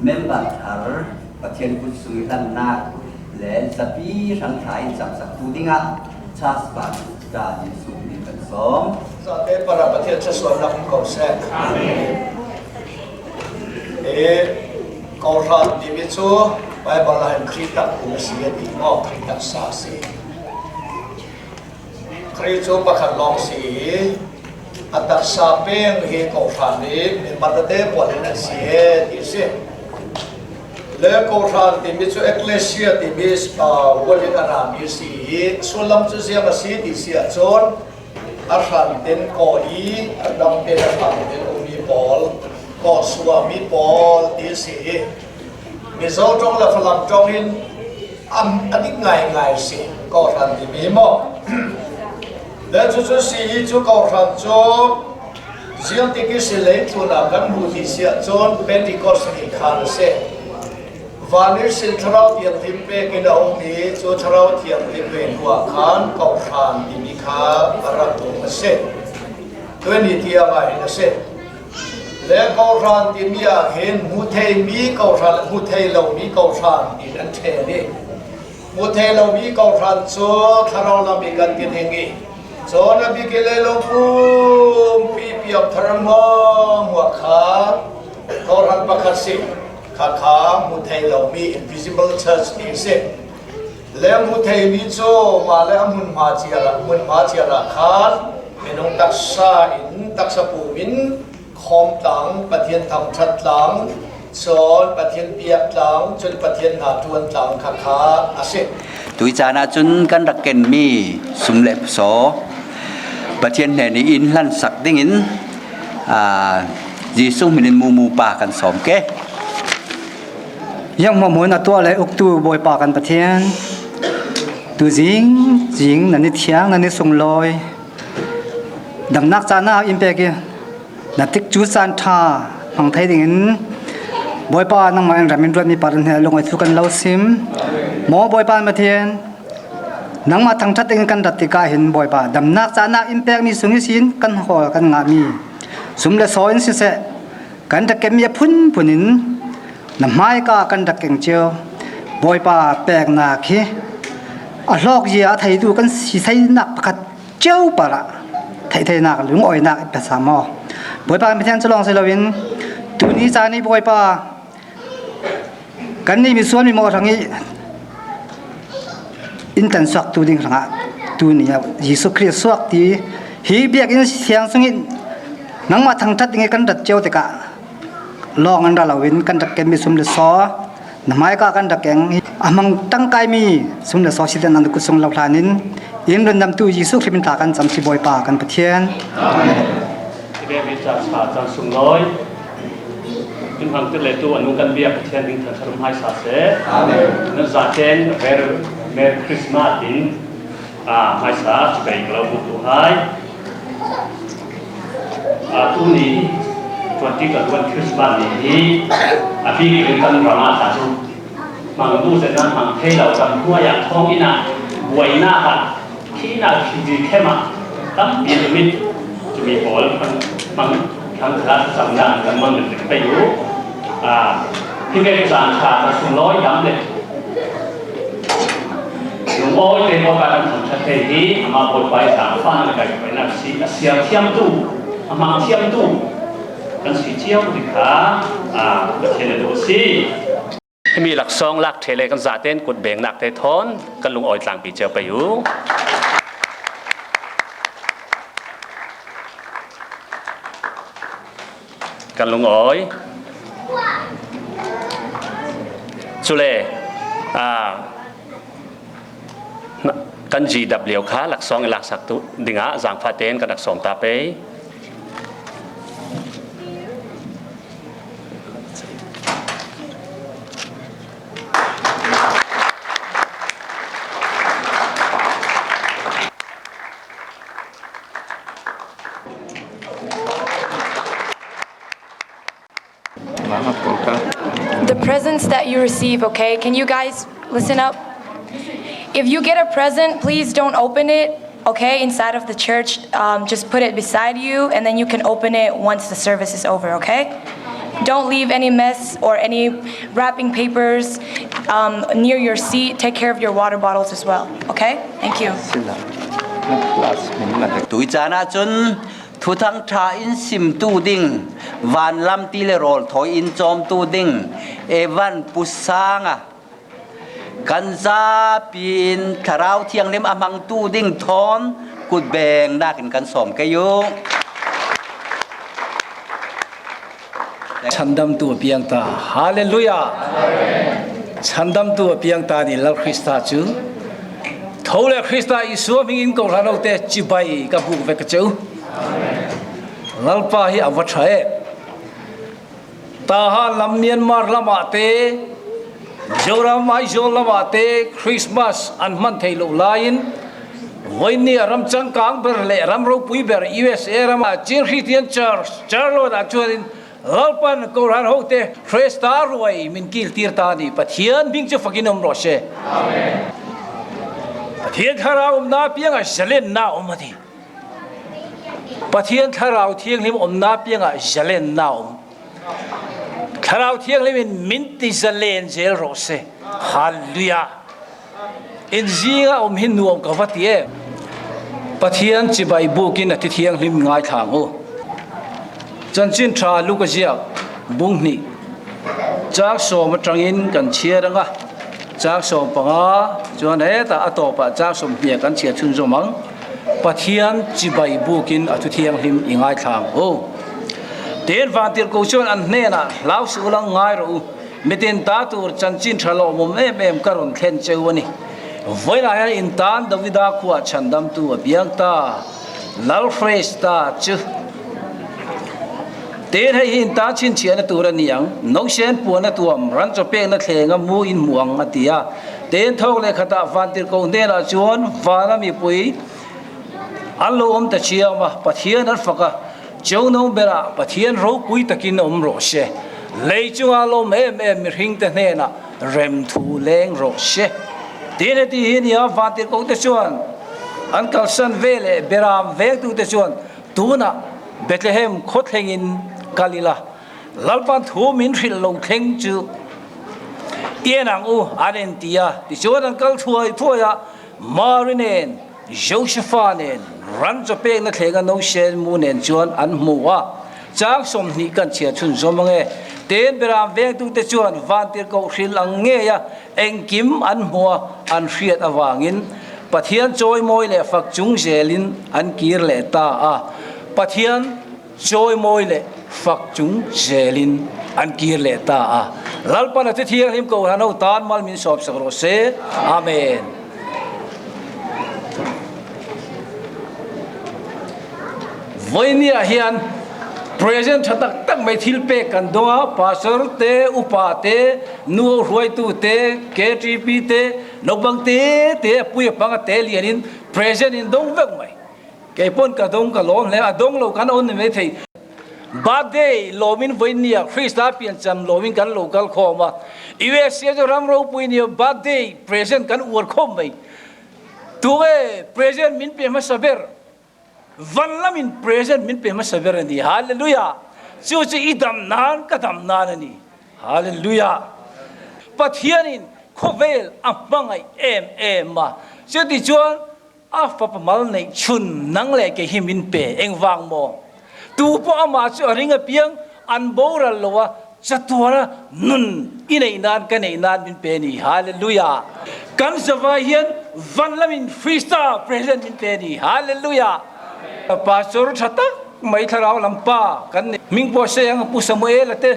member thar pathian kut sui lan na len sapi sang thai chak sak tu dinga chas ba ta ji su ni kan som za te para pathian cha suan na ko se amen ko ran di mi chu bai ba la han khri tak ku si ti mo khri tak sa si khri chu pa khan long si atak sa peng he ko ran ni ma ta te po le na si he ti se le ko ran ti mi chu ecclesia ti mi wali kana mi si sulam chu sia ma si ti sia chon a ran ten ko i adang te a ran ten u mi pol ko suami pol ti si mi zo trong la phalam trong in adik ngai si ko ran ti mi mo le chu si chu ko ran chu ziang ti ki si le chu na kan mu ti sia chon Pentecost ni khan se vanir sin tharau tiang tim pe ke na ong ni chu tharau tiang tim pe huwa khan ko ran ti mi kha ara tu se tu ni ti ama in se le ko ran ti mi a hen mu thei mi ko ran mu thei lo mi ko ran ti an the ni mu thei lo mi ko ran chu tharau la mi kan ti thengi so na bi ke le lo pum pi pi of tharma huwa kha ko ran pakhat si kha mu thei lo mi invisible church ni se le mu thei mi chu ma le amun ma chia la khan menong taksa in taksa pu min khom tang pathian tham that tang chon pathian piak tang chon pathian na tuan tang kha ase tui chana chun kan rak ken mi sum lep so pathian ne ni in lan sak ding in jisu minin mu pa kan som keยังมมุนตัวเลยอุกตูบอยปากันประเทศตูจิงนันนี่เทียงนันนี่ส่งลอยดังนักจานาอิมเปกีนัดติกจูซันทาพังไทยดิ่งบอยปานังมาอันรามินรวดมีปารันเฮลงไอทุกันเล่าซิมหมอบอยปาประเทศนังมาทางชัดเองกันดัดติกาเห็นบอยปาดังนักจานาอิมเปกมีสุงิสินกันหอกันงามีสมเลสอยน์สิเสกันตะเกมีพุ่นนินน้ำไม้ก็กันตะเก่งเจียวบอยป่าแปลกหนักฮีอะลอกเยียไทยดูกันสีใสหนักพัดเจ้าปะละไทยหนักหรืออ่อยหนักภาษาหม้อบอยป่าไม่แทนจะลองใส่เราวินตัวนี้จานี่บอยป่ากันนี่มีส่วนมีหม้อทางนี้อินเตอร์สวกตัวดิ่งทางตัวนี้ยิสุคริสต์สวกตีฮีเบียกอินเสียงสุงินังมาทางทัดยังไงกันดัดเจ้าติกะลองอันเราวินกันตะเกมีสมเด็จซอน้ำไม้ก็กันตะเกงมังตั้งกายมีสมเด็จซอสิเดนันตุกุศลเราพลานินยินเดินดำตู้ยิสุคริมินตากันจำสิบอยป่ากันประเทศที่ได้วิจารณ์ศาสตร์จางสุงน้อยจึงหังติเลตัวอนุกันเบียประเทศดิ้งทันสรุปให้ศาสตร์นั่นศาสตร์เช่นเมร์คริสต์มาสดิ้งให้ศาสตร์เป็นเราบุตรให้ตู้นี้วันที่เกิดวันคริสต์มาสนี้พี่เป็นกันประมาณ3 ชั่วมังดูเสร็จนั้นมังให้เราจำหัวอย่างท้องอินาบวยหน้าค่ะที่น่าคิดดีแค่มาตั้งปีละมิดจะมีผลมังทำคลาสสังกัดกันมันหนึ่งไปอยู่ที่เป็นสารขาดสูงร้อยย้ำเลยหลวงพ่อเป็นโอกาสทำชัดเจนที่มาปลดปล่อยสารฟ้าในการเป็นนักเสียเทียมตู้มังเทียมตู้กันสีเจียวดิค่ะเทเลดูสิมีหลักซองหลักเทเลกันซาเต้นกดเบ่งหนักเททอนกันลุงอ่อยต่างปีเจอไปอยู่กันลุงอ่อยสุเล่กันจีดับเหลียวค้าหลักซองหลักสักตุดิงะจางฟาเต้นกันหลักซองตาเป้ The presents that you receive, okay? Can you guys listen up? If you get a present, please don't open it, okay? Inside of the church, just put it beside you, and then you can open it once the service is over, okay? Don't leave any mess or any wrapping papers near your seat. Take care of your water bottles as well. Okay? Thank you. Tui chana chun thu thang tha in sim tu ding van lam ti le rol thoi in chom tu ding evan pusanga kanza pin tharau thiang lem amang tu ding thon kut beng na kan som ke yung Chandam tu piang ta hallelujah Chandam tu piang ta di lau Krista chu thâu le Krista Isu ming in ko rano te chi bai ka bu ve ka chu lalpa hi awat thae ta ha lam Myanmar lama te joram ai jo lama te Christmas an man thei lo lain voini ram chang kang ber le ram ro pui ber USA ram a Christian church charlo da chuin lalpan ko ran ho te Krista roi min kil tir ta ni pathian bing chu fakinom ro she amen pathian tharau na piang a jalen na omati pathian tharau thiang lim om na piang a jalen na om tharau thiang lim min ti jalen zel ro se hallelujah in zinga om hin nuam ka vatie pathian chi bai bukin ati thiang lim ngai thang o chanchin tha luka zia bung ni chak so ma tangin kan chia danga chak so panga chuan he ta atopa chak som hia kan chia chun zo mang pathian chi bai bukin atu thiang lim ingai thang o ten van tir ko chuan an hne na lau su lang ngai ro miten ta tur chanchin thalo mom em karon thlen chewani voina ya in tan davida khuwa chandam tu abiang ta lal fresh ta chu ten hai in ta chin chian tu ra niang no shen pu na tuam ran cho pe na thlenga mu in muang atia ten thok le khata van tir ko ne la chuan vana mi pui allo om ta chiama pathian ar faka chau no bera pathian ro pui takin om ro she lei chu alo me mi hing ta ne na rem thu leng ro she ten ti hin ya van tir ko ta chuan an kal san vele beram ve tu ta chuan tu na Bethlehem khothengin kalila lalpan thu min ril lo theng chu yenang u arentia ti chuan kal thuai thuaya marinen josephanen ran cho pe na thlenga no shen mu nen chuan an muwa chak som ni kan chia chun zomange ten beram ve tu te chuan van tir ko ril ang nge ya engkim an muwa an riat awangin pathian choi moi le fak chung zelin an kir le ta a pathian choi moi le fak chung zelin an kir le ta a lalpan ati thiang him ko hano tan mal min sop sakro se amen voinia hian present thatak tak mai thil pe kan donga pastor te upa te nu ruai tu te KTP te nobang te pui panga te lianin present in dong vek mai ke pon ka dong ka lom le adong lo kan on me thei birthday lomin voinia Krista pian cham lomin kan local khoma USA jo ram ro pui ni birthday present kan ur khom mai tuwe present min pe ma saber van lamin present min pe ma saber ni hallelujah chu chu idam nan ka dam nan ni hallelujah pathianin khovel amangai em ma che ti chuan afa pamal nei chun nang le ke himin pe eng wang mo tu po ama chu ringa piang an bora lowa chatura nun inei nan ka nei nan min pe ni hallelujah kan savahian van lamin freestyle present min pe ni hallelujah pastor thata mai tharau lampa kan ming po se ang pu Samuel ate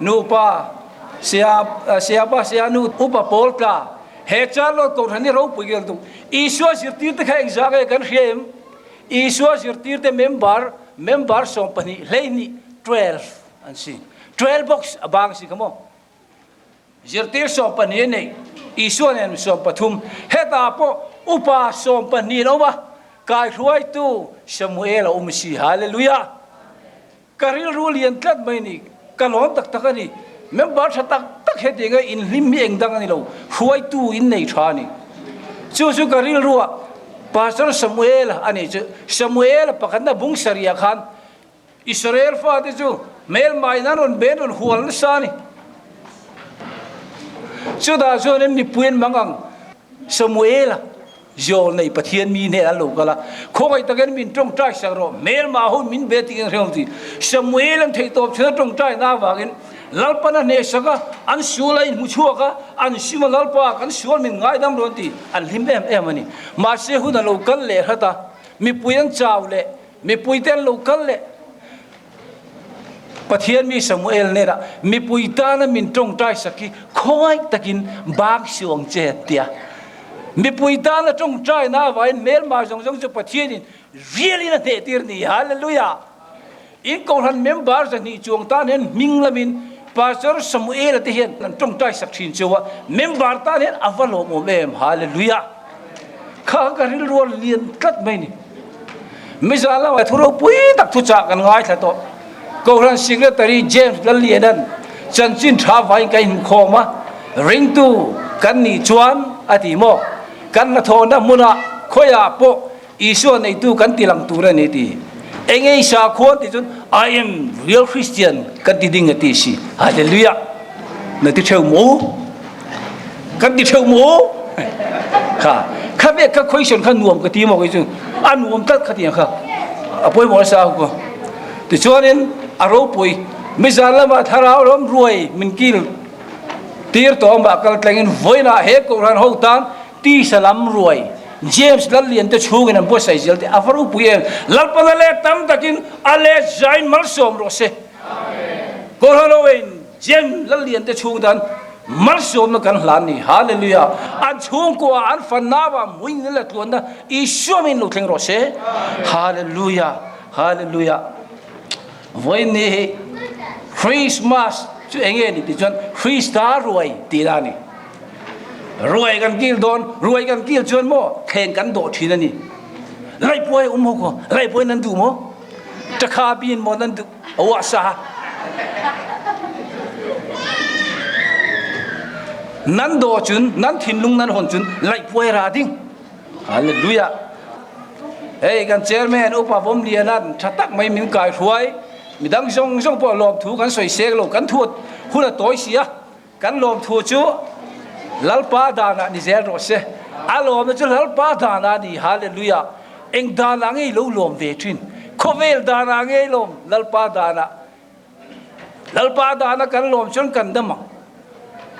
nu pa sia pa nu upa polka he charlo ko thani ro pugel tu iswa sirtir te kha exaga kan hem iswa sirtir te member company leini 12 an si 12 box abang si kamo sirtir company nei iswa nen so pathum heta po upa company no ba kai ruai tu Samuel umsi hallelujah karil rulian tlat mai ni kalon tak takani member tak hedinga in limmi engdang ani lo ruai tu in nei thani chu karil ruwa pastor Samuel ani chu Samuel pakanda bung saria khan Israel fa de chu mel mai nan on ben on hual sa ni chu da zo nen mi puin mangang Samuel Jol nei pathian mi ne alo kala khoi taken min trong trai sa ro mel ma hun min beti en reuti Samuel an thei top chhe trong trai na wagin lalpana ne saka an sulai mu chuaka an sima lalpa kan sul min ngai dam ron ti an lim em ani ma se hu na lo kal le hata mi puyan chaw le mi puiten lo kal le pathian mi Samuel ne ra mi puita na min trong trai saki khoi takin bak siong che tia mi puita na trong trai na vain mel ma jong jong chu pathian in really na te tir ni hallelujah in ko han member ja ni chuang ta nen ming lamin Pastor Samuel te hian nan trong trai sak thin chuwa member ta nen avalo mo mem hallelujah kha ka ril rol lien kat mai ni mi zala wa thuro pui tak thu cha kan ngai tha to ko ran secretary James lal lienan chan chin tha vai kai hin khoma ring tu kan ni chuan ati mo kan na thona muna khoya po isu nei tu kan tilang tura ni ti engei sa khon ti chun I am real Christian kan ti ding ati si hallelujah na ti theu mo kan ti theu mo kha ve ka question khan nuam ka ti mo cái chu an nuam tat kha ti kha apoi mo sa ko ti chuanin aro pui mizalama tharau rom ruai min kil tir to ba kal tlengin voina he ko ran ho tan ti salam ruai James lal lian te chugin an bo sai jel te afaru puyen lal panale tam takin ale jain mal som ro se amen ko haloin James lal lian te chudan mal som na kan hlani hallelujah an chung ko an fanawa muin la tuanda ishomin lo thleng ro se hallelujah hallelujah voine Christmas chu enge ni ti chon Christa ruai ti la ni ruai kan kil don ruai kan kil chon mo theng kan do thina ni lai poi mo ko lai poi nan du mo ta kha bin mo nan du awa sa nan do chun nan thin lung nan hon chun lai poi ra ding hallelujah hey kan chairman upa vom lianan thatak mai min kai ruai midang jong jong po lom thu kan soi sek lo kan thuat hula toy sia kan lom thu chu lalpa dana ni zel ro se alom chu lalpa dana ni hallelujah eng dana ngai lo lom ve thin khovel dana ngai lom lalpa dana kan lom chon kan dam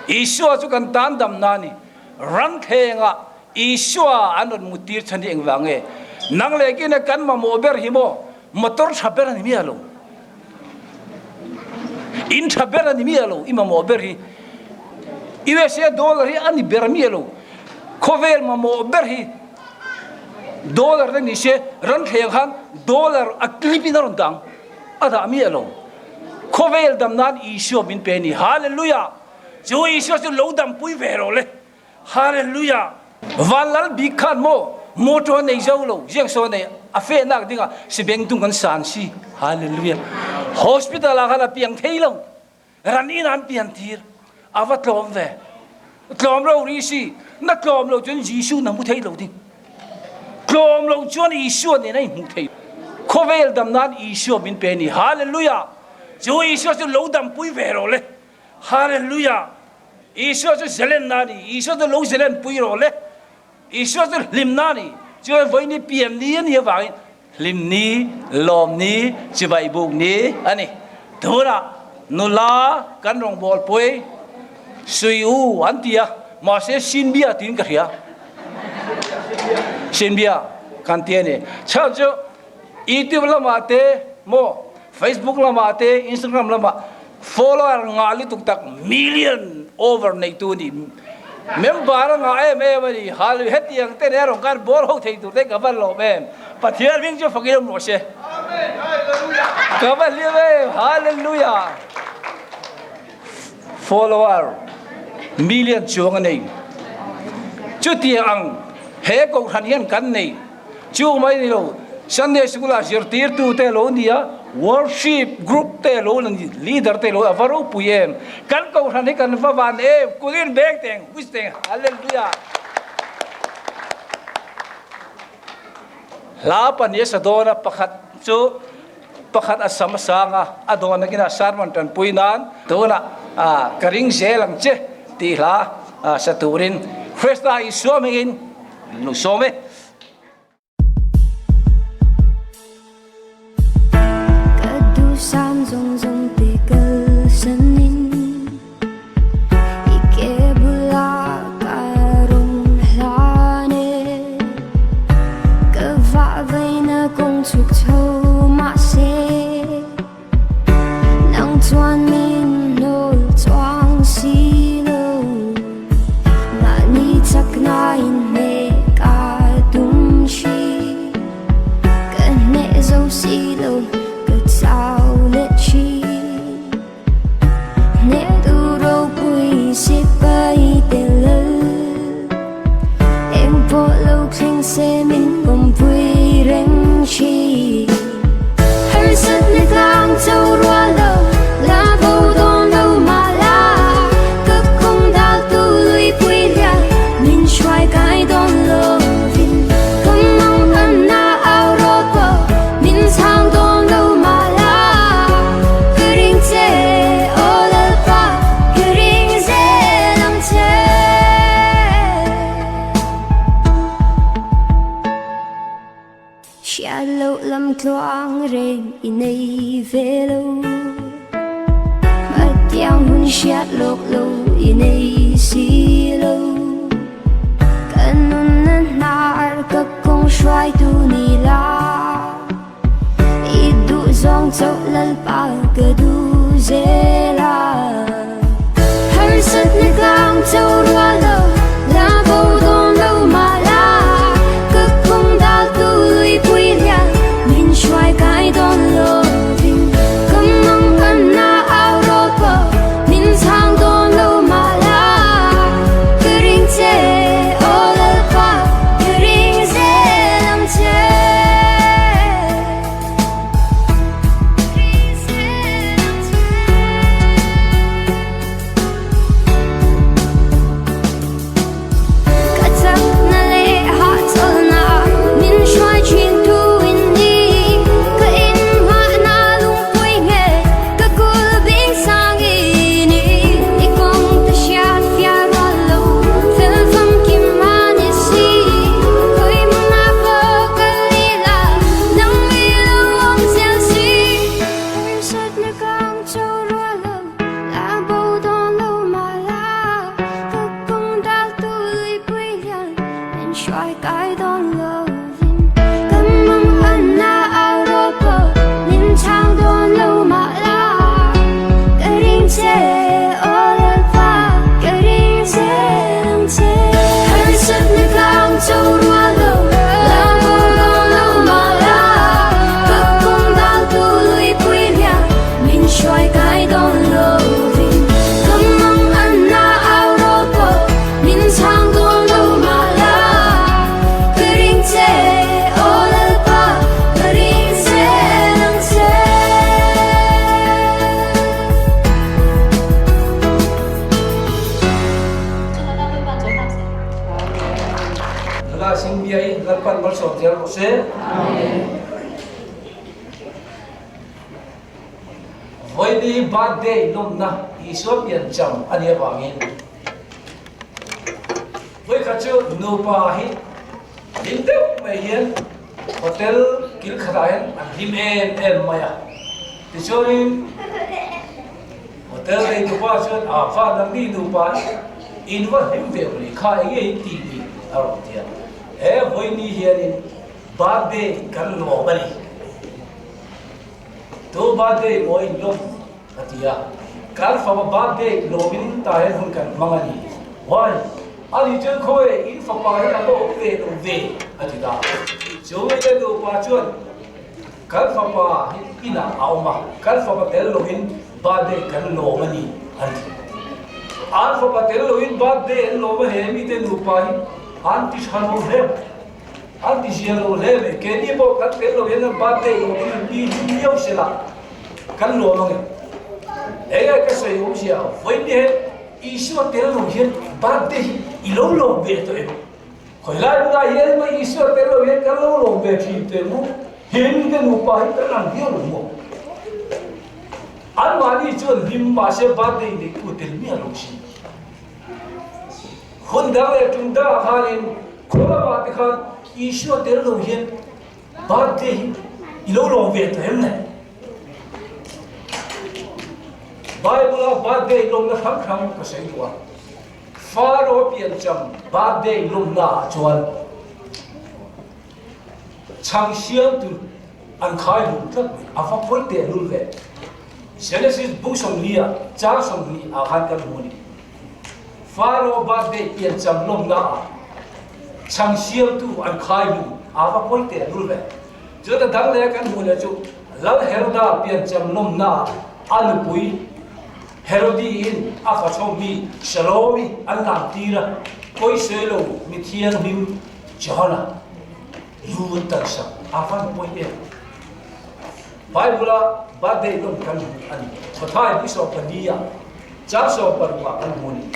iswa chu kan tan dam na ni ran thenga iswa anon mutir chani eng wange nang le ki na kan ma mo ber hi mo motor chaber ni mi alo in chaber ni mi alo ima mo ber hi USA dollar hi ani ber mi alo khovel ma mo ber hi dollar ni se ran theng han dollar aklipi na ron dang ada mi alo khovel dam nan iswa bin pe ni hallelujah jo iswa chu lo dam pui ve ro le hallelujah valal bi khan mo motor nei zo lo jeng so nei afe nak dinga si beng tung kan san si hallelujah hospital a khala piang theilo ran in an pian tir awa tlom ve tlom lo ri si na tlom lo chun jisu na mu theilo ding tlom lo chun isu ne nei mu thei khovel dam nan isu min pe ni hallelujah jo isu chu lo dam pui ve ro le hallelujah isu chu zelen na ni isu chu lo zelen pui ro le isu chu lim na ni cho với ni pian ni ni vai lim ni lom ni chi vai bu ni ani thora nula kan rong bol poi sui u antia ma se sin bia tin ka ria sin bia kan tie ne cha jo youtube la ma te mo Facebook la ma te Instagram la ma follower ngali tuk tak million over nei tu ni member nga em ni hal het yang te ne rong kan bol ho thei tu te ka ban lo mem pathian wing jo fakir mo se amen hallelujah ka ban le hallelujah follower million chuang nei chu ti ang he ko han hian kan nei chu mai ni lo Sunday school a sir tir tu te lo dia worship group te lo leader te lo avaru puyem kan ko han he kan va van e kurin bek teng wisteng hallelujah la pan ye sadora pakhat chu pakhat asam sanga adona kina sarman tan puinan tona karing zelang che ti hla saturin Krista isomingin nu some Kadusan zong zong tikal sanin ike bula karong lane kava vay na kong chuk chau ma se nang chuan min nol chuang si lo ma ni chak na in me ka tum shi ka ne zo si lo sao lệ chi nè tu đâu vui sẽ bay tên lơ em vô lâu khen xe mình cùng vui rèn chi hơi rất nơi càng châu rùa lâu là vô đón đâu mà la cực không đau tu lùi vui ra mình xoay cái đón lâu vinh không mong ăn na ao rô bờ mình sang đón đâu mà lâu lắm thoáng rèn inay về lâu mà theo hun sát lộc lâu inay xí lâu kanun nan nar các công xoay tu ni la idu zong chau lal pa ka du zela har sat na kang chau rua lâu la vô don lâu mà la các công đau tu lui vui xoay cái đón lâu vinh cầm mong ăn na ao rô bờ mình sang đón lâu mà la cứ rinh chê ô lơ pa cứ rinh chê làm chê cả chắc na lệ hạ chợ na mình xoay chuyện với đi birthday lum na Isua pian cham ani awangin với khát chiu nupa hi din teu mai hian hotel kil kharayan an him en maya ti chorin hotel dei nupa chon fa dang ni nupa in wa him ve ri kha ye ti ni aro tia với ni hian in birthday kan lo bani to birthday moi lom atia kal fa birthday lomin ta hen hun kan mangani why ali chen khoi in fa pa hi ato ve atida chome te do pa chuan kal fa pa ina auma kal fa pa tel lomin birthday kan lo mani an fa pa tel lomin birthday lo ma he mi te nu pa hi an ti shano he an ti shano le ke ni bo kat tel lomin birthday lo mi ni yo sela kan lo ma ega ka sai um sia voi ni he Isua tel lo hian birthday ilo lo ve to e khoi lai da hian ma Isua tel lo hian kan lo ve thi te mu hin te nu pa hi kan an hiu lo an mani chuan him ma se ba dei ni ku tel mi alo si khun dang le tung da khanin khola ba ti khan isho tel lo hian ba dei ilo lo ve tem ne Bible ba dei lom na kham kham ka sei wa Pharaoh pian cham ba dei lom na chuan chang siam tu an khai lu tak afa poi te lu ve Genesis book som lia cha som li a han kan mu ni Pharaoh ba dei pian cham lom na chang siam tu an khai lu afa poi te lu ve cho ta dang le kan mu le chu lal herda pian cham lom na an pui Herodin afa chomi shalomi an lam tira koi selo mi thiang him jona lu tak sa afa poi te Bible ba dei lom kan an pathai bi so pania cha so parwa an muni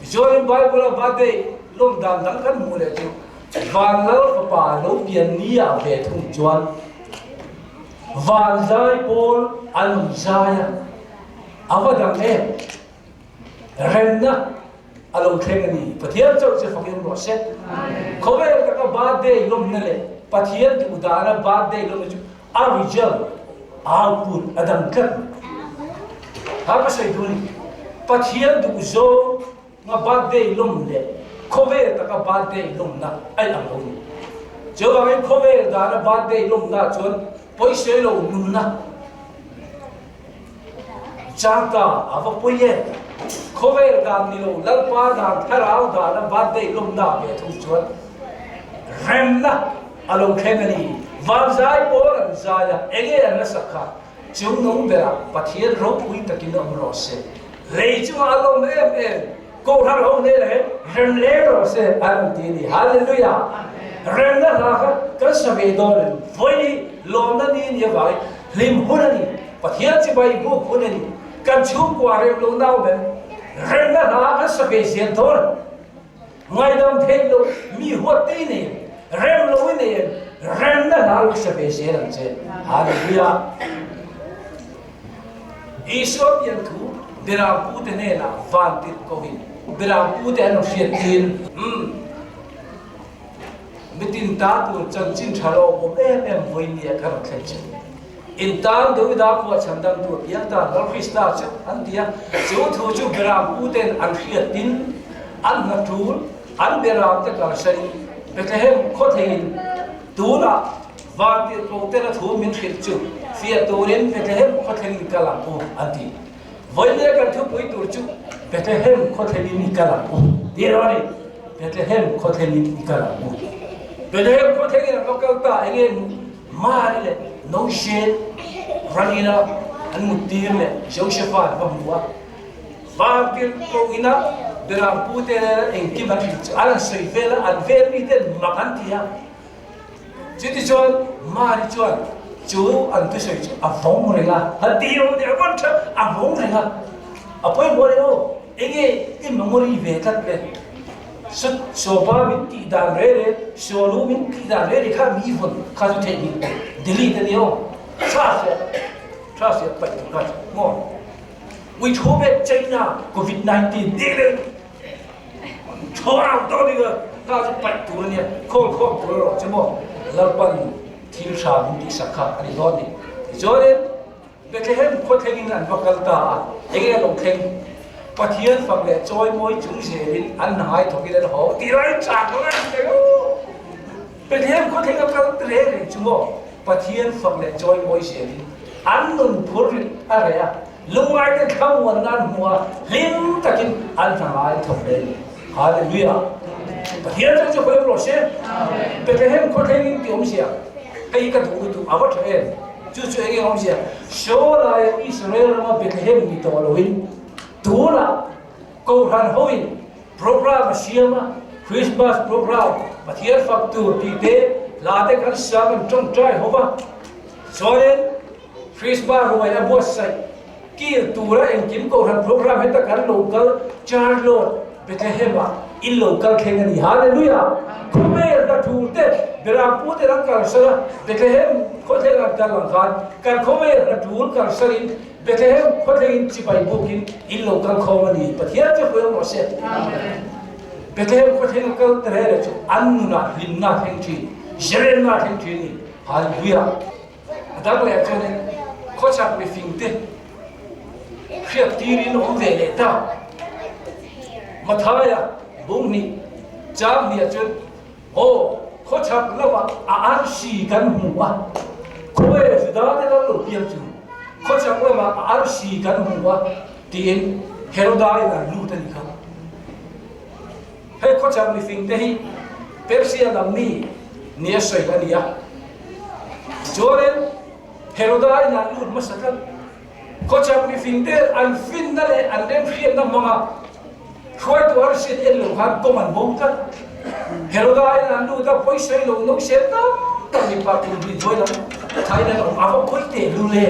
join Bible ba dei lom dan dan kan mu le chu van lo pa lo pian nia ve thung chuan van zai pol an zaya avadang em renna along thengani pathian chau che fakin ro set khobe ka ba dei lom na le pathian tu dana ba dei lom chu arijal output adam kan apa sai duni pathian tu zo nga ba dei lom le khobe ka ba dei lom na ai amoni jo ba me khobe dana ba dei lom na chon poi se lo num na Chanta ava puye khover dam ni lo lalpa dam tharau da na badde lum na be thu chuan remna along khengani vanzai por an zaya ege an sakha chung nong bera pathian ro pui takin am ro se rei chu along me ko har ho ne le rem le ro se an ti ni hallelujah remna na ka sabe dol voi lom na ni ye vai lim hunani pathian chi bai bu hunani kan chu kwa rem lo nau ben rem na na ka sa be sian thor ngai dam thei lo mi ho te ne rem lo ne rem na na lo sa be sian che hallelujah isop yan thu bera pu te ne na van tit ko hin bera pu te no sian tin mitin ta tu chan chin tharo bo em voi ni ka ra khen in tang do da ko chandam tu pian ta lor krista che an dia chu thu chu gram uten an khiat tin an na tur an beram te ka sari Bethlehem kho thein tu na va ti ko te na thu min khit chu fia turin Bethlehem kho thein ka la pu an ti voi le ka thu pui tur chu Bethlehem kho thein ni ka la pu ti ro ni Bethlehem kho thein ni ka la pu Bethlehem kho thein ka ka ta again ma le no shit ranina an mutir le Joshaphat va muwa va pil ko ina bera pute en ki ba ala sei vela an ver ni den makantia chiti chon mari chon chu an tu sei a vom rela hadio de gon tha a vom rela apoi mo le o ege e memory ve kat le so ba min ti da re so lu min ti da re kha mi von kha tu the ni delete ni o trust it but God more we hope it China COVID-19 did it cho out đó đi cơ ta sẽ bạch tụi nó khô tụi nó chứ mo lal pan thil sa mun ti sakha ani đó đi cho nên Bethlehem có thể nhìn ăn vakal ta ege long theng pathian phak le choi moi chung se rin an hai thoki le ho ti rai cha ko na Bethlehem có thể gặp cái tre này chứ mo pathian phak le choi moi se rin an nun phur are ya lungai te kham wan nan mua lim takin an thai thok le hallelujah pathian cho cho khoi ro se Bethlehem có thể nhìn tiom sia cái tu avat he chu chu ege om sia so la Israel ma Bethlehem ni to loin tu la ko han hoin program siama Christmas program pathian phak tu ti te la te kan sam trong trai hova so then Christmas ruai a boss sai ki tura en kim ko ran program heta kan local Charlotte Bethlehem in local khengani hallelujah khome da thurte berapu te ran kal sara Bethlehem khothe ran kal khan kan khome da thur kal sarin Bethlehem khothe in chipai bokin in local khomani pathia che khoyo mo se Bethlehem khothe kal tere chu annuna hinna thengchi jerena thengchi ni hallelujah da le chane khochak me fingte khiat tirin om vele ta mathaya bungni jam ni achun o khochak lawa a arshi kan huwa khoe juda de lo piam chu khochak lawa a arshi kan huwa tin herodai na lutan kha he khochak ni fingte hi persia namni nia soi ania joren herodai na lut masakal khochak ni fingte an fin na le an lem khiam na manga khoi to arsit en lo khan ko man bom ta herodai na lut ta poisai lo no se ta ta ni pa kun bi joy la thai na lo ava koi te lu le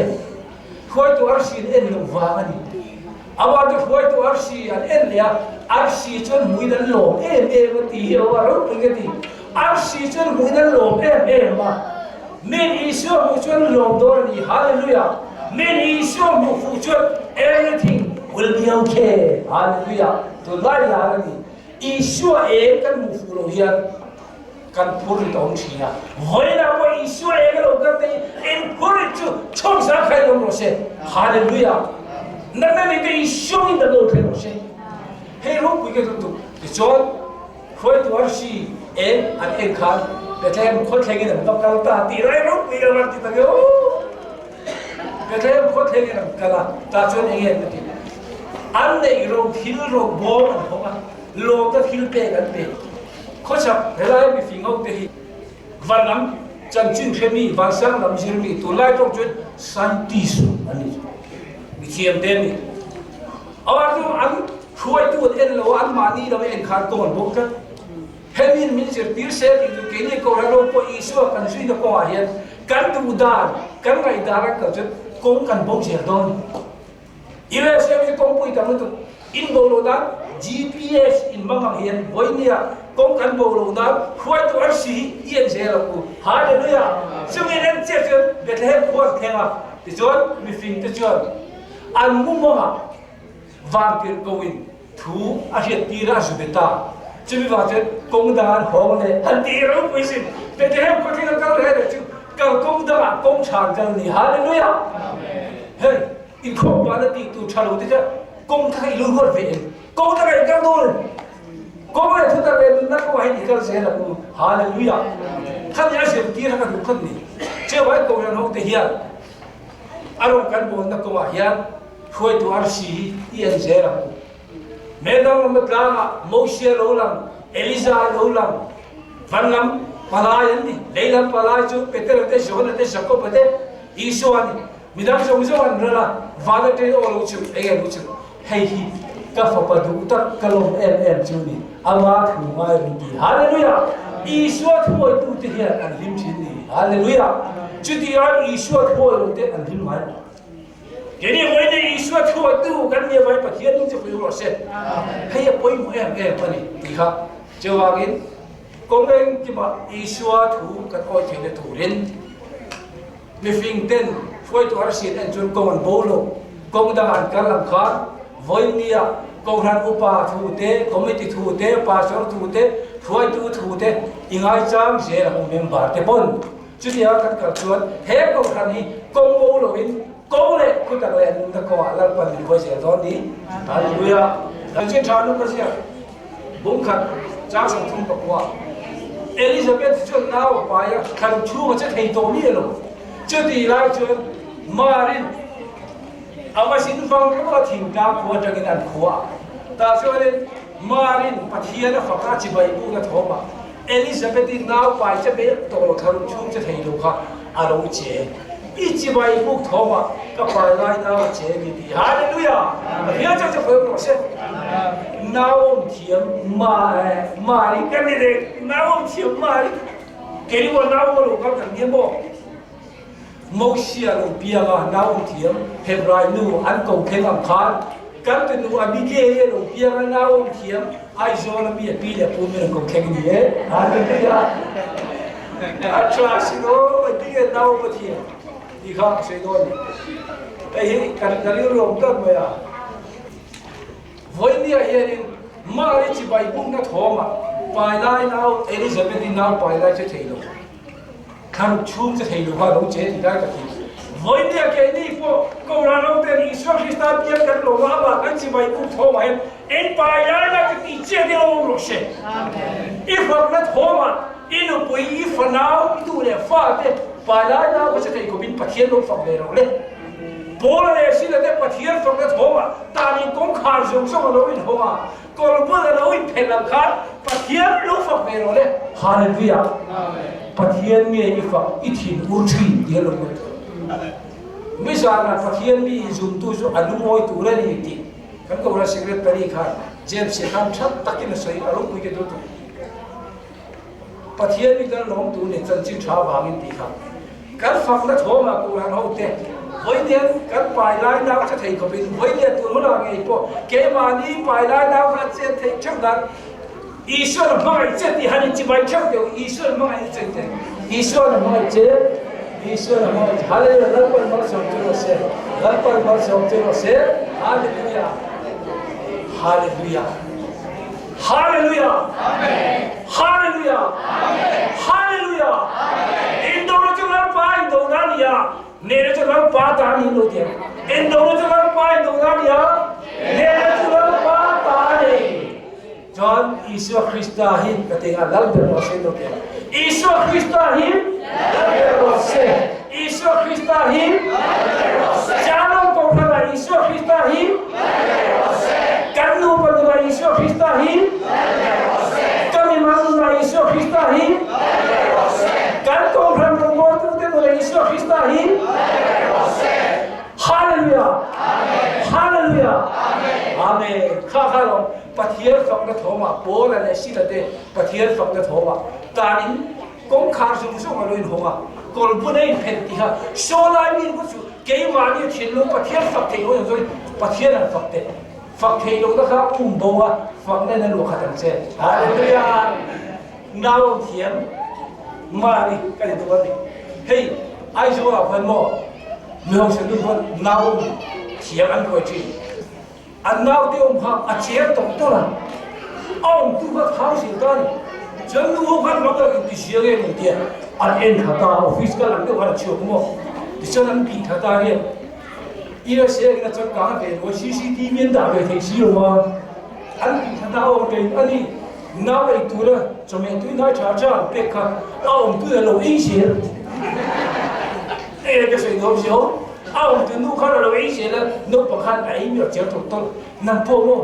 khoi to arsit en lo wa ani awa de khoi to arsi an en le arsi chon mui dan lo ma ti ro wa ro pi ti arsi chon mui dan lo ma men isu mu chon lo do ni hallelujah men isu mu fu chon everything will be okay hallelujah to lai la ni isu e kan mu fu lo hian kan pur tong chia hoi na mo isu e kan lo kan te en pur chu chong sa khai lo mo se hallelujah na na ni te isu in da lo khai lo se he ro pu ke tu chon khoi tu arsi en an en khan Bethlehem khot thenge na tam kal ta ti rai ro pi ra ti ta go Bethlehem khot thenge na kala ta chon enge ti an nei ro thil ro bo an hoga lo ta thil pe kan pe khochap helai mi fingau te hi vanam chan chin khemi vansang lam jirmi tu lai tok chun santis ani mi chiam den ni awar tu an khoi tu en lo an mani lo en khan ton bo ka Hemin minister Pierce itu kini kau lalu po isu kan sudah kau ahian kan tu udar kan ngai darat kerja kau kan bau jerdon. Ila saya mesti kau pui kamu tu in bau dan GPS in mangang ahian boynya kau kan bau dan kuat tu arsi ian saya laku hallelujah. Sebenarnya cakap Bethlehem kuat tengah tujuan mifing tujuan an mumma vampir kawin tu ahian tira subeta. Jadi macam kongdangan hong le, hati orang puisin. Bethlehem kau tinggal kau ada tu, kau kongdangan kong charger ni, hallelujah. Hei, ikut pada itu calu tu je, kong tak ilu kau vein, kong tak ikan dol, kong itu tak vein, nak kau ini ikan saya laku, hallelujah. Kan ya saya kira kan bukan ni, cewek kau yang hong terhian, arung kan bukan nak kau ahian, kau itu arsi ian saya laku. Medang metlanga Moshe rolang Eliza rolang vanlam palayan ni leilam palaju Peter te John te Jacob te Isuan midang Joan rala vada te oluchu ege luchu hei hi ka fapadu tak kalom juni ama thu mai ri hallelujah Isua thu tu te hian an lim chin ni hallelujah chuti an Isua thu te an lim mai Jadi moi ni isu tu tu kan dia vai pathian ni je pui se. Hai poi mo pani tiha. Jawagin kongeng ki ba isu tu kan oi thene tu ren. Mi fing ten foi tu arsin en jun kong an bolo. Kong da an kalam khan voi nia kong ran upa thu te committee thu te pastor thu te foi tu te ingai cham je ra member te pon. Chutia kan kal chuan he kong ran hi kong bolo in Kau le, kau tak le, nak kau alam pan di bawah saya ni, hallelujah. Lanjut jalan ke siapa? Bungkat, jangan tunggu kau. Elizabeth tu nawa payah, kalau cuma macam itu ni lo. Jadi lah tu Marin, awas ini faham kau tinggal kau jangan kau. Tapi orang Marin pathian fakir cibai bukan thoma. Elizabeth ini nawa payah cepat tolong kalau cuma macam itu kau alam je. Ichi bai buk thoma kapal lai na che mi di hallelujah ya cha cha phoi se naom thiam mari kan ni de naom thiam mari keri wo naom lo ka kan ni mo mô xia lô bia ngà nao thiếm hẹp rai nu ăn cầu khen làm khán cắn từ nu abi ghê lô bia ngà nao thiếm ai zo là bia pi lệ phụ mình cầu khen gì hết hallelujah atras nó bia nao mà thiếm đi khác sẽ đôi ấy cái điều lòng đất mà với nia hiện mà đi chỉ bài bung cái thô mà bài lai nào Elizabeth đi nào bài lai sẽ thấy đâu khăn chung sẽ thấy đâu hoa đông chế thì ra cái gì với nia cái này po câu là lâu tên Israel Christa biết cái lỗ mà anh chỉ bài bung thô mà em bài lai là cái gì chế điều rồi sẽ if cái thô mà inu bui if nào tu le pha thế bài lai nào sẽ thấy có bin phát hiện đâu phạm về rồi đấy bố là để xin là để phát hiện from cái thổ mà ta đi công khai dùng xong rồi nói thổ mà còn bữa là nói phải làm khác phát hiện lúc phật về rồi đấy hallelujah phát hiện nghe như phật ít hiện u trì đi luôn rồi bây giờ là phát hiện đi dùng tu cho anh môi tu ra đi đi cái câu là secretary khác James sẽ tham chắc tất nhiên là sấy ở lúc cuối cái đó phát hiện đi cái lòng tu này chân chính trả vàng đi khác cái phật là thổ mà cũng là hậu thế với điện các bài lai nào sẽ thấy có bên với điện tôi nói là ngày po cái mà đi bài lai nào các sẽ thấy chắc là Israel mà chết thì hắn chỉ bài chắc điều Israel mà chết thì Israel mà chết Israel mà hallelujah lần cuối mà sống cho nó sẽ lần cuối mà sống cho nó sẽ hallelujah hallelujah hallelujah hallelujah hallelujah Indonesia Nere to lang pa ta ni lo dia. Endo to lang pa endo na dia. Nere to lang pa ta ni. John Isu Krista hi katinga lal de lo se lo dia. Isu Krista hi lal de lo se. Isu Krista hi lal de lo se. Jano ko kala Isu Krista hi lal de lo se. Kanu pa na Isu Krista hi lal de lo se. Kami manu na Isu Krista hi lal de lo se. Kan ko ram mo Isu Krista hi Hallelujah Hallelujah Amen kha kha lo pathier phật cái thổ mà bố là để xin là để pathier phật cái thổ mà ta đến công khai dùng số mà lên hồ mà còn bữa nay phèn thì ha số lại mình có sự cái mà đi thiên luôn pathier phật thì nói rồi pathier là phật đấy phật thì lúc đó khác cùng bố à phật nên là luật hạt thành xe Hallelujah nào thiếm mà đi cái gì tôi nói hey ai cho à phần mò người học sinh được phần nào thiếm ăn rồi chứ anh nào thì ông học à chế tổng tôi là ông tu phát tháo sự đó chân nu phát mặc cái đi xia cái một tiền anh em thà ta office cái làm cái gọi là chiều mò thì cho nên bị thà ta đi ý là xia cái chân cá về rồi CCTV đã về thấy xíu mà anh bị thà ta ông cái anh đi nào vậy tu là cho mình tu nói trả biết cả ông tu là lâu ý xia cái sự đó xíu ông tu nu khai là lâu ý xia là nu bậc han ấy miệt chéo thuộc tôi nằm phố mò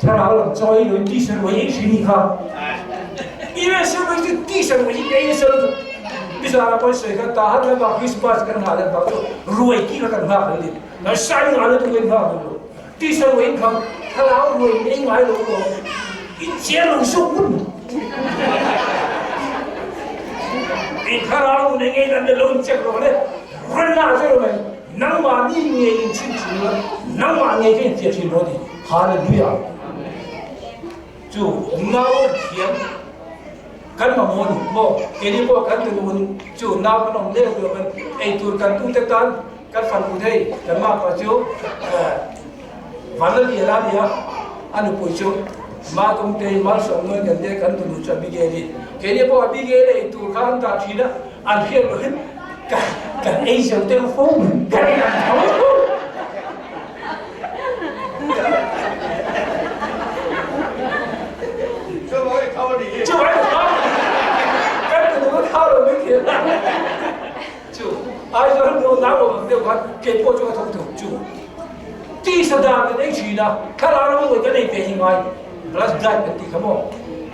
thế nào làm cho ấy rồi đi xem với ý xí đi không因为是不是地上我一个一生的，比如说我水个大汉把 Christmas 跟下来把就瑞基了跟下来的，那山下来都跟下来的，地上我一看，他老瑞应来了我，一接龙收棍，你看老那个人的龙接过来，混哪这个人，能把你眼睛清了，能把眼睛接清了的，哈利路亚，就老天。kan mamon mo kini po kan tunun chu na ko nong le ko kan ei tur kan tu te tan kan fan u thei kan ma pa chu van li la dia anu po chu ma tum te mal so noi kan de kan tu cha bi ge ni kini po bi ge le tur kan ta thina an hier ro hin kan ei so te fo kan an chú ấy cái từ nó thao rồi mới thiệt chú ai cho nó đâu nào mà đều có cái bộ cho cái thông thường chú đi sao đàn cái đấy gì nào khai ra nó cái này về hình ngoài là đại cái gì không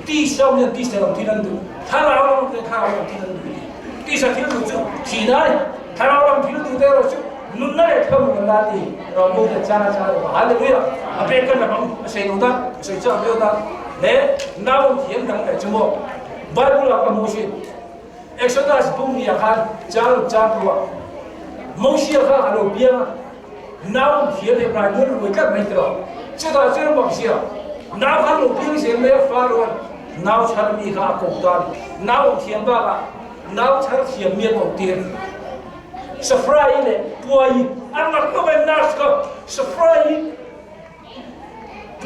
đi sao nên đi sao làm thì nên được khai ra nó cái khai ra làm thì nên được đi sao thì nên được chú thì đấy khai ra làm thì nên được đấy rồi chú nun này không cần là gì rồi mua cái cha rồi hả được chưa à bên cái là bằng xây đồ đó xây cho biết đó để nào thiếm thằng này chúng mo Bible là cái mô hình Exodus bung ni akan jar tua mong xia kha alo bia nào thiệt thì phải luôn rồi các mấy cái chứ ta chưa bằng xia nào kha lo bia sẽ mấy pha rồi nào chả mi kha cục tan nào thiệt ba cả nào chả thiệt miệng một tiền surprise này boy ăn mặc có bên nào cơ surprise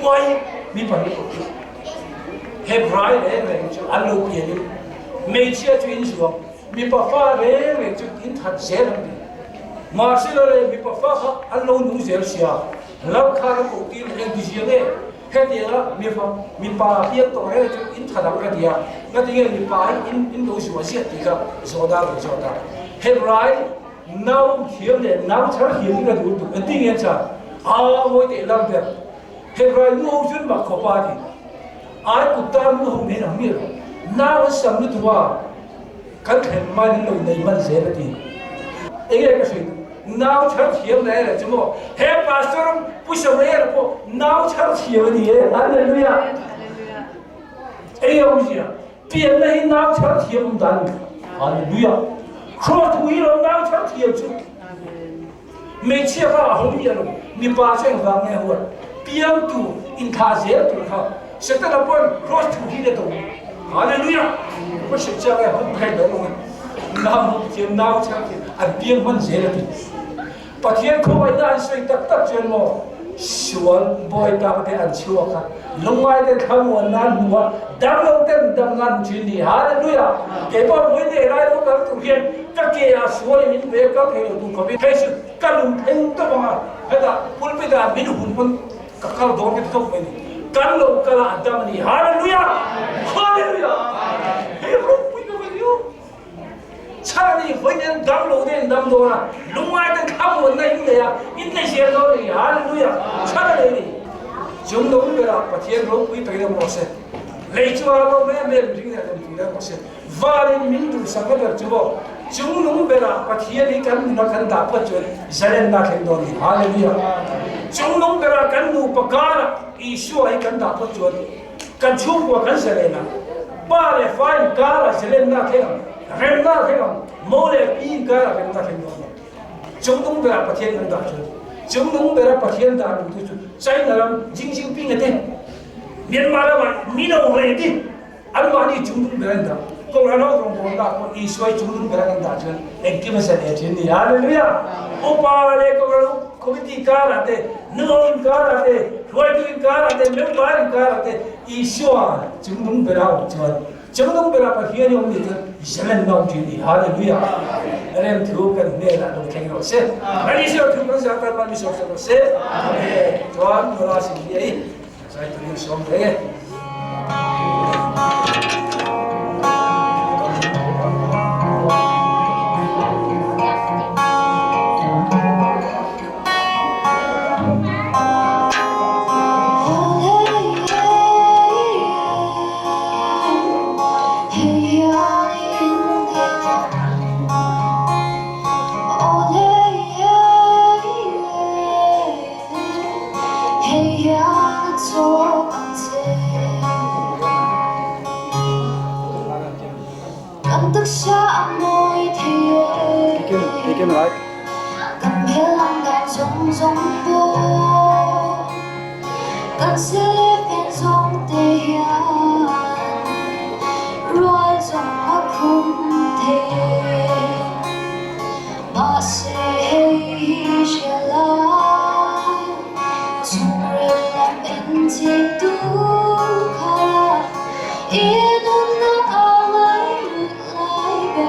boy mi phải Hebrai đấy về cho ăn lâu bia đi mấy chia chuyên xuống mi bảo pha đấy về cho in thật dễ lắm mà xin lỗi mi bảo pha ăn lâu nung dễ xia lâu khá là cổ tin em đi xia đấy hết đi á mi bảo biết tôi đấy cho in thật lắm cái gì à cái gì mi bảo in đồ xua xia thì cả rồi đó Hebrai nào hiếm đấy nào chả hiếm cái đồ cái tiếng nghe chả mỗi cái làm việc Hebrai nu chuyên mặc khổ ba thì ai cũng ta nu không nên làm gì nào sắm nu thua kan khen mai lo nei man se la ti ege ka sei now char thiam nei la chmo he pastor pusa we la po now char thiam ni hallelujah ege ông gì tiền nei now char thiam dan hallelujah cross we lo now char thiam chu me chia ba hong ni lo mi pa chen va nghe ho piam tu in kha ze tu kha se ta la pon cross tu hi le to hallelujah có sự cha cái không thay đổi luôn nào thiên nào cha thiên anh biếng vẫn dễ là gì và thiên không ai đang suy tất tất chuyện mà xuân bồi ta có thể ăn chua cả lúc mai thì không muốn ăn mua đang lâu tên đâm ngăn chuyện gì hallelujah cái bao mỗi ngày lại lúc đó thực hiện các kia xuân mình về các thầy tụ có biết hay sự các lùng thanh tất cả hay là quân bây giờ mình hùn quân các cao đó cái thông mình kan lo kala adam ni hallelujah hallelujah he ro pui ko yo chani hoinen dam lo den dam do na lungai den kham won na in le ya in ne she do ni hallelujah chana le ni jung lo be ra patien ro pui pe mo se le chu a lo me ring na den mo se varin min du sa ka der chubo jung lo be ra patien ni kan na kan da pa chu zaren na khen do ni hallelujah jung lo be ra kan nu pakara Isu ay kan dapat jual, kan cuba kan selena, bare fine kara selena kena, renda kena, mole pi kara renda kena. Jumtung berapa tian kan dapat, jumtung berapa tian dapat itu, saya dalam jing ping ada, Myanmar apa, minum lagi, almani jumtung berapa, kau orang orang pun dapat isu ay jumtung berapa dapat, engkau masih ada ni, hallelujah. Opa le kau orang komiti kara te, nuin kara te, Huaytuin kara te, membarin kara te, Isua, jumtung berapa jual, jumtung berapa hian yang itu, jalan nong jadi, hallelujah. Dalam tuhan nela dong kengro se, hari ini tuhan siapa yang bisa se, Tuhan berasal dia, saya tulis sombre. Cầm hết lòng đàn trong giông bố Cần sẽ lê bên giông tê hiền Rồi giông áp không thể Mà sẽ hãy sẽ lại Chúng rơi làm em chế tu khá Yên ôn nắng áo ấy lụt lại bờ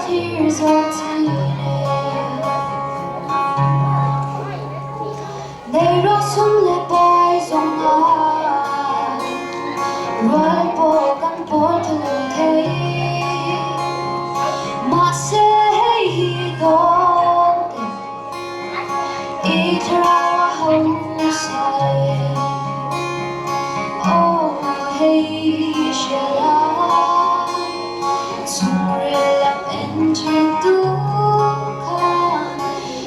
Tears of tears They rock some lip boys on high Right ball gun ball to the day Ma say he don't Each hour home side Oh hey shall I Sorry Into khan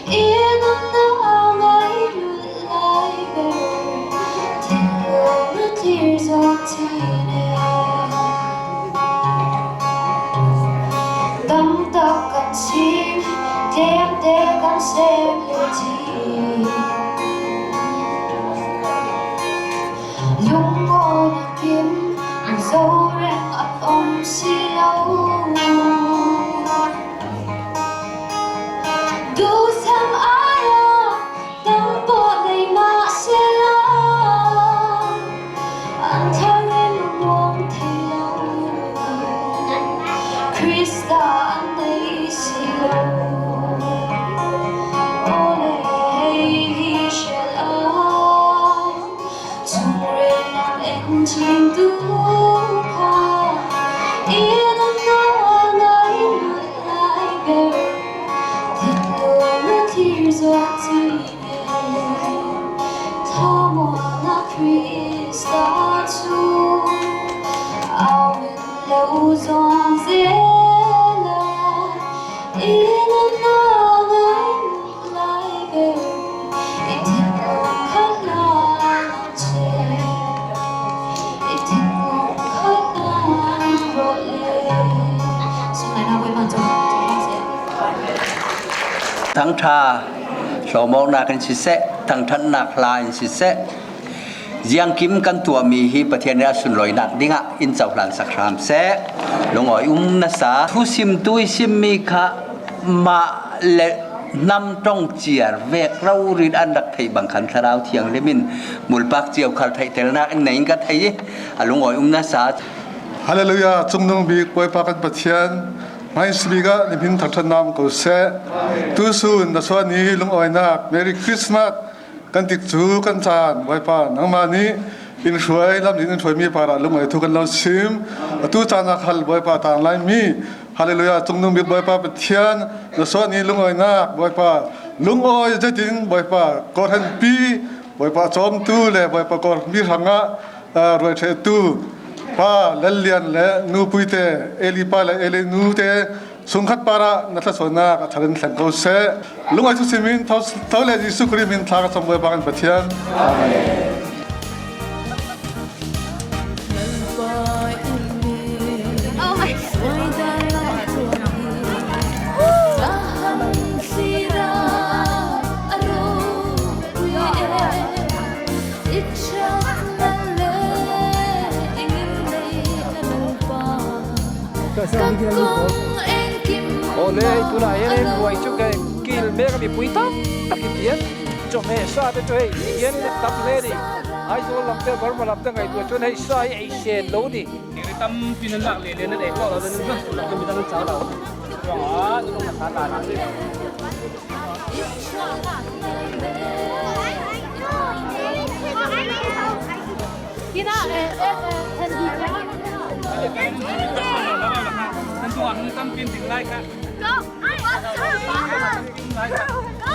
in the night like till the tears of teenage Tâm ta cần chi Yung ngồi nhà kiếm mình dấu rèn ấp ôm xí lâu đủ xem ai đang bộ này mà xí lâu anh thang lên buông thấy lâu Krista anh ấy xí lâu Chim tu ca yên nó nói lại bờ thịt đồ nó thi giọt gì thao mùa na Krista chu ao mình lâu giòn dễ là yên nó nói lại bờ thịt đồ khát là chè thằng cha số mong na kan si se thằng thân nạc lại si se giang kim kan tua mi hi pathian ya sun loi nak dinga in chau lan sakram se longoi na sa thu sim tui sim mi kha ma le nam trong chiar vek rau rin an dak thei bang khan tharau thiang lemin mulpak chiao khal thei telna an nei ka thei alungoi na sa Hallelujah chungnung bi koi pakan pathian mai sbiga ni bin thathan nam ko se tu sun da so ni lung oina Merry Christmas kan tik chu kan chan wai pa nangma ni in shuai lam din thoi mi para lung oi thu kan lo sim tu chana khal wai pa tang lai mi Hallelujah chungnung bi wai pa pathian da so ni lung oina wai pa lung oi jatin wai pa ko han pi wai pa chom tu le wai pa ko mi hanga roi the tu pa lalian le nu puite eli pa le ele nu te sungkhat para natla sona ka tharin thlang ko se lungai thu simin thaw le jisu kri min thla ka chomwe bangan pathian amen Ole tu la ene buai chu ke kil me ka mi puita takin tian cho me sa te cho ei yen le tap le ni ai zo lam te bar ma lam te ngai tu cho nei sai ei se lo ni ni tam pin la le le na de ko la de na ke mi ta cha la wa tu na ta la ni Kita Tuan tam pin ting lai ka go I want to go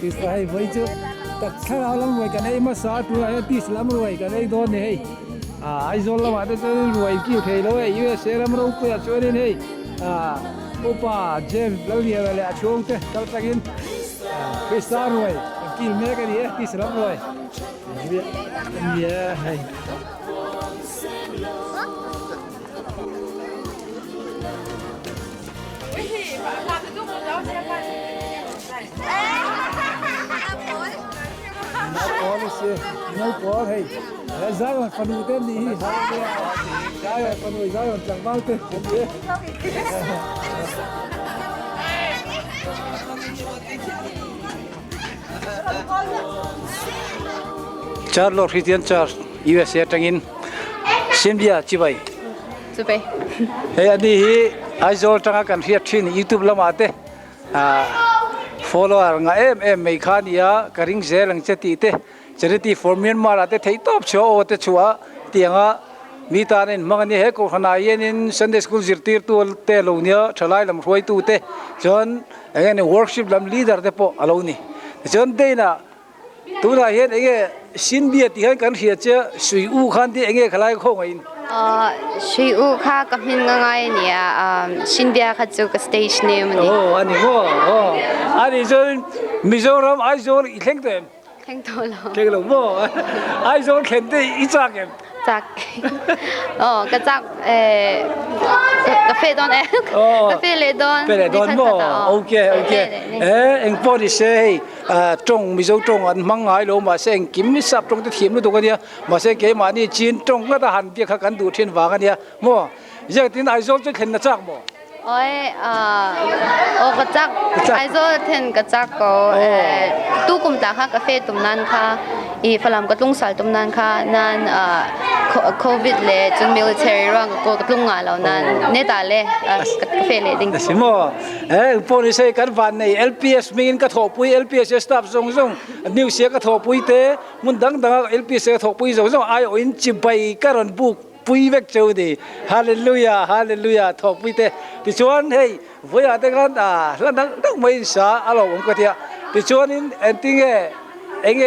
Krista hay với chứ tất cả lắm rồi cái này mà sao tu hay tis lắm rồi cái này đó này ai rồi là mà đó rồi kêu thầy đó USA lắm rồi cũng cho nên hay opa James lâu nhiều rồi là chuông thế kalau tagin Krista rồi kêu mẹ cái gì tis lắm rồi yeah hay Não pode, hey. Zion, quando o tempo de ir, Zion, quando o Zion chẳng bao nhiêu, Charles Christian Charles, USA trangin, Simbia cibai. Cibai. Hey, adi Aizol tranga kan fiat thin YouTube lamate, follower nga mai khania karing zelang chati te. Charity for Myanmar ate thei top show te chua tianga mi ta nen mangani he ko khana yen in Sunday school zirtir tu te lo nia thalai lam roi tu te jon again worship lam leader te po alo ni jon de na tu na hen ege sin bia ti han kan hia che sui u khan ti ege khalai kho ngain sui u kha ka min ngai nia sin bia kha chu ka stage name ni ani mo ani jon Mizoram Aizol I thank them Thanh tô lo. Cái lồng bò, ai rồi khen thì ít chắc em. Chắc. Cái chắc cà phê đón em. Cà phê lê đón. Phê lê đón bò. Ok. Anh bỏ đi xe, trồng mi dâu trồng ăn măng ngái lô mà xe anh kiếm sắp trồng cái thiểm nó đâu cái gì, mà xe cái mà đi chín trồng cái ta hành việc khác ăn đủ thiên vàng cái gì, mò. Giờ tin ai rồi cho khen là chắc mò. Ôi, cái chắc, ai rồi thêm cái chắc có, tu cũng đã ha cà phê tụm nan kha, phải làm cái lung sải tụm nan kha, nan COVID lệ, chúng military rong có cái lung ngài lâu nan, nét ta lệ, cà phê lệ đinh. Đấy mà, policy cái van này LPS mình cái thổ pui LPS staff zong new xe cái thổ pui thế, muốn đăng LPS cái thổ pui zong ai ở in chim bay cái ron book. Pui vek châu đi, hallelujah, thọ pui te, thì chuan hey, với ai thế kan lần đăng mấy sa, alo ông cái thia, thì chuan in ending anh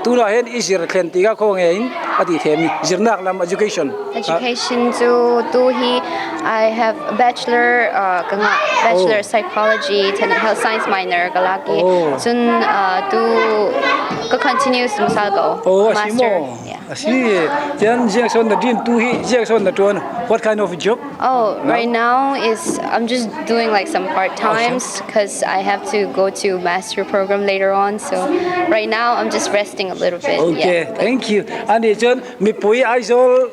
tu na hen isir khen ti ka ko ngein ati themi zirnak lam education to he I have a bachelor psychology and health science minor galaki chun to continue misal go master see then Jackson the dream to he Jackson the one what kind of job right now is I'm just doing like some part times because I have to go to master program later on, so right now I'm just resting a little bit. Okay, thank you. And John, mi pui Aizol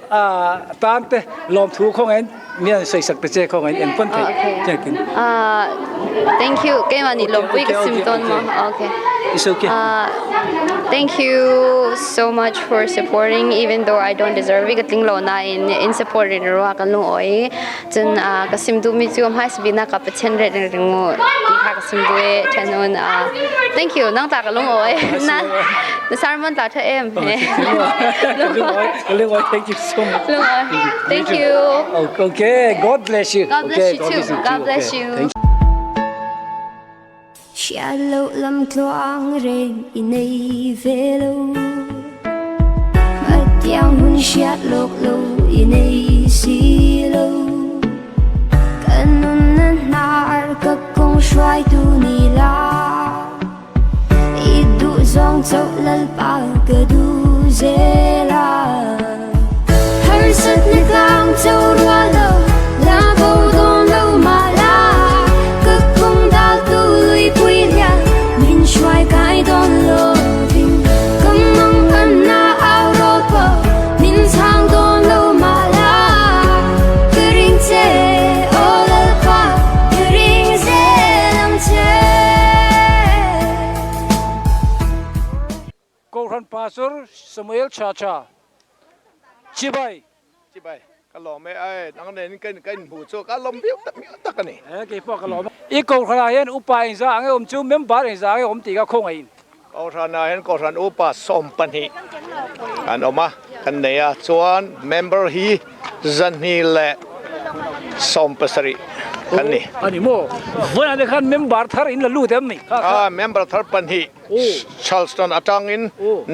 tante lom thu không anh miền sợi sắc tự chế không anh em phân thể. Thank you. Cái mà ni lom pui cái symptom mà. Okay. It's okay. Thank you so much for supporting, even though I don't deserve it. Cái tiếng lo na in supporting rồi cái luôn oi. Chân cái symptom mi chú hay bị na cái patient rồi đừng ngồi đi khai cái symptom ấy. Cho nên thank you. Nang ta cái luôn oi. Na Sarman ta cho em. Luôn oi. Thank you so much. Luôn oi. Thank you. Okay. God bless you. God bless you too. God bless you. Shallow lam kloang ren inay velo Matiang hun siat lok lo inay silo Kanun na nar kakong shuai tu nila Idu zong chok lalpa kadu zela Harsat na kang chau rualo Labo don lo mala Kakong dal tuloy pui lia Min shuai kai don lo ving Kamang kan na Europa Min sang don lo mala Kering che olalpa Kering ze lam che Koran Pastor Samuel Chacha. Chibai. Cái lò mẹ ai đang nên cái phụ cho cái lom biếu tất cái này Cái phố cái lò ý cầu khana hiện upai ra anh em chú member ra anh em tí cái không ai cầu sản này hiện cầu sản upa som pan hi anh ông à cái này à chuan member hi dân hi lệ som pasari กันนี่ อันนี้โม่วันนี้คันเมมเบอร์ทาร์อินละลู่เต็มนี่ เมมเบอร์ทัร์ปันฮีชาร์ลสตันอาจังอิน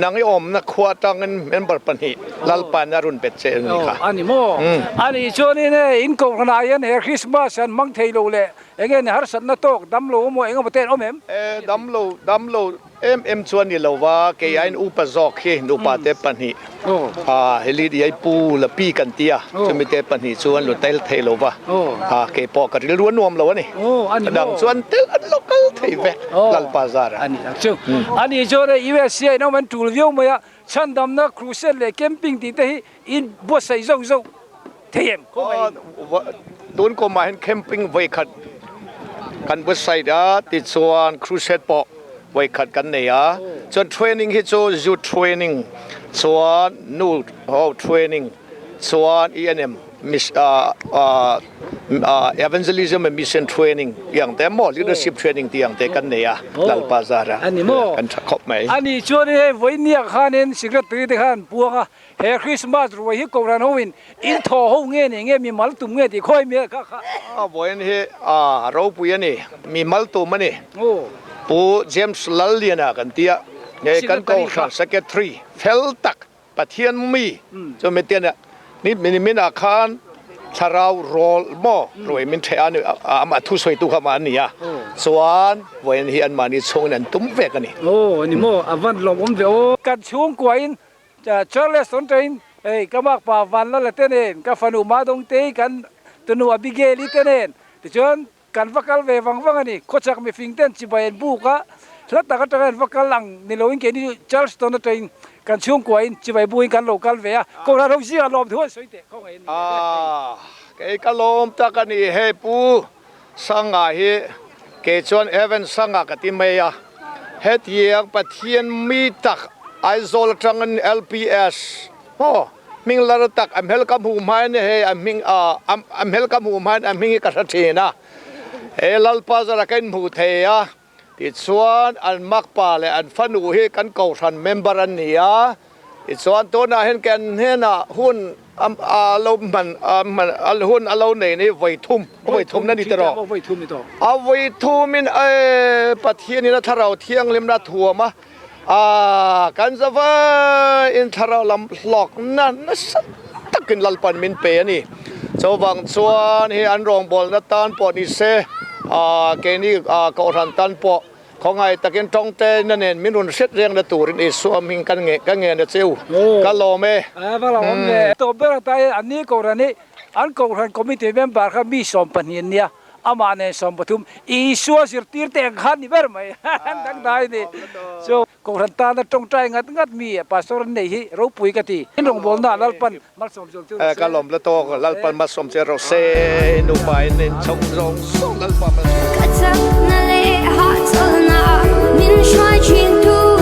นางอมนักขวาจังอินเมมเบอร์ปันฮีลัลปานารุนเป็ดเชนี่ค่ะ อันนี้โม่อันนี้ช่วงนี้เนี่ยอินโกขนาดยันคริสต์มาสมังเทโลเล่เองเนี่ยฮาร์สันนัตโตกดัมโลโม่เองก็ประเทศอเมมดัมโลชวนนี่เราว่าเกี่ยนอุปสรรคเฮนุปาเตปันฮีเฮลิดีไอปูละปีกันเตียจะมีเตปันฮีชวนหลุดเตลเทโลว่าเกี่ยปอกกันล้วนนวมเราวะนี่ดังชวนเตลอันโลกัลเทเวลัลปาซาระอันนี้ช่วงอันนี้ช่วงนี้ยูเอสเอน้องมันทูลวิวมาฉันดำนักครูเซลเลยแคมปิ้งที่ที่อินบัวใส่โซ่เทียมตุนก็มาเห็นแคมปิ้งไว้ขัดกันบัวใส่ดาติดส่วนครูเซตปอกไว้ขัดกันเนี่ยจนเทรนนิ่งที่โจยูเทรนนิ่งส่วนนูเทรนนิ่งส่วน E&M miss evangelism and mission training อย่างแต่หมด leadership training ที่อย่างแต่กันเนี่ยลัลปาซาระอันนี้โม่กันครบไหมอันนี้ช่วงนี้วันนี้ข้าเนี่ยสิ่งที่ตื่นเต้นปัวค่ะเฮคริสต์มาสรวยฮิโกรันโฮวินอินทอฮงเงี้ยมีมัลตุมเงี้ยที่ค่อยมีค่ะวันนี้เราปุยนี่มีมัลตุมันนี่ปูเจมส์ลัลเลียนากันเตียเนี่ยกันก็ขัด secretary เฟลตักปะเทียนมีจนไม่เตียนเนี่ยนี่มินอาคารชาราวโรลโม่รวยมินเทียนมาทุสวยตุขมานี่อ่ะส่วนวันนี้อันมานี่ช่วงนั้นตุ้มเวกันนี่นี่โม่อวันลงผมเดี๋ยวกันช่วงกว่าอินจะเชอร์เลสสนใจก็มากป่าวันแล้วเต้นเองก็ฟันุมาตรงเตกันตัวนัวบิเกลิเต้นเองแต่จนกันวักกัลเววังนี่โคจักมีฟิงเต้นจิบายบุกะแล้วแต่ก็จะกันวักกัลหลังนี่เราอินเกนี่ชาร์ลสตันเต้นกันช่วงกว่าอินจิบายบุกกันโลกัลเวียก็เราต้องเสียลมทั่วสวยเตะเขาเห็นเกยกลมตะกันนี่เฮปูสังอาเฮเกจวนเอเวนสังอากติเมียเฮตียงปะเทียนมีตักไอโซลจังเงิน LPS มิงลาร์ตักอัมเฮลกัมหูมันเฮอัมมิงเฮลกัมหูมันอัมมิงกัสเทนะเฮลัลปาซาระกันหูเทียติดส่วนอันมักปาเลอันฟันูเฮกันเก่าทันเมมเบอร์นี่ติดส่วนตัวน่ะเห็นกันเฮน่ะหุ้นเรามันหุ้นเราเนี่ยไว้ทุ่มนั่นนี่ตลอดไว้ทุ่มนี่ตลอดไว้ทุ่มมันประเทศนี้นะถ้าเราเที่ยงเล่มละทัวมากันจะว่าอินทราลำหลอกนั่นนะสัตกินลัลปันมินเปนี่จะวังส่วนเฮอันรองบอลนัตันปอนิเซเกนี่กอรันตันปอของไงตะเกียนตรงเตนั่นเองมินุนเสร็จเรียงละตูรินอิสวามิงกันเงเนเซลกันโลเมกันโลเมตัวเบอร์ตายอันนี้ก็รันนี่อันก็รันคอมมิตี้เมมเบอร์เขามีสมปัญญาเนี่ยอามาเนี่ยสมปทุมอิสวาสิร์ตีร์เตงขันนี่เบอร์ไหมตั้งได้นี่โซ่ก็รันตานะตรงใจงัดมีภาษาอันนี้เราปุยกันทีนี่รงบอลน่ะลัลปันมาสมเจอกันลมละโตก็ลัลปันมาสมเจอเราเซนูไปเน้นชงรงส่งลัลปันมา Min 帅军都。